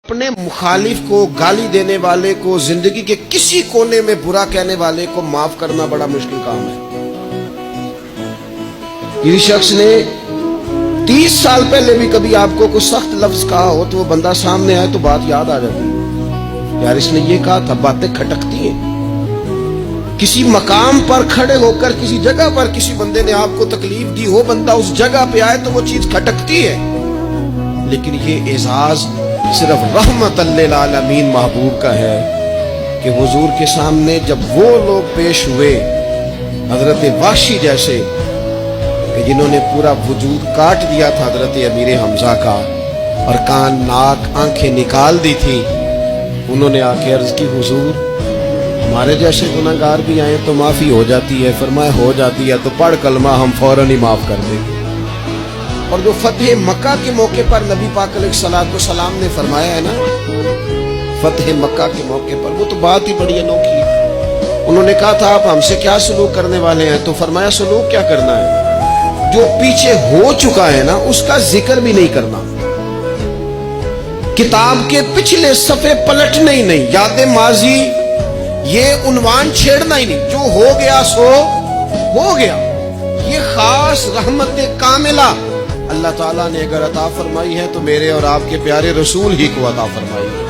اپنے مخالف کو، گالی دینے والے کو، زندگی کے کسی کونے میں برا کہنے والے کو معاف کرنا بڑا مشکل کام ہے۔ کسی شخص نے 30 سال پہلے بھی کبھی آپ کو کوئی سخت لفظ کہا ہو تو وہ بندہ سامنے آئے تو بات یاد آ جاتی ہے، یار اس نے یہ کہا تھا۔ باتیں کھٹکتی ہیں۔ کسی مقام پر کھڑے ہو کر کسی جگہ پر کسی بندے نے آپ کو تکلیف دی ہو، بندہ اس جگہ پہ آئے تو وہ چیز کھٹکتی ہے، لیکن یہ اعزاز صرف رحمت للعالمین محبوب کا ہے کہ حضور کے سامنے جب وہ لوگ پیش ہوئے، حضرت وحشی جیسے کہ جنہوں نے پورا وجود کاٹ دیا تھا حضرت امیر حمزہ کا اور کان ناک آنکھیں نکال دی تھی، انہوں نے آ کے عرض کی حضور ہمارے جیسے گناہگار بھی آئیں تو معافی ہو جاتی ہے؟ فرمایا ہو جاتی ہے تو پڑھ کلمہ، ہم فوراً ہی معاف کر دیں۔ اور جو فتح مکہ کے موقع پر نبی پاک علیہ الصلوۃ والسلام نے فرمایا ہے نا، فتح مکہ کے موقع پر، وہ تو بات ہی بڑی انوکھی ہے۔ انہوں نے کہا تھا آپ ہم سے کیا سلوک کرنے والے ہیں؟ تو فرمایا سلوک کیا کرنا ہے؟ جو پیچھے ہو چکا ہے نا اس کا ذکر بھی نہیں کرنا، کتاب کے پچھلے صفحے پلٹنا ہی نہیں، یاد ماضی یہ عنوان چھیڑنا ہی نہیں، جو ہو گیا سو ہو گیا۔ یہ خاص رحمت کاملہ اللہ تعالیٰ نے اگر عطا فرمائی ہے تو میرے اور آپ کے پیارے رسول ہی کو عطا فرمائی ہے۔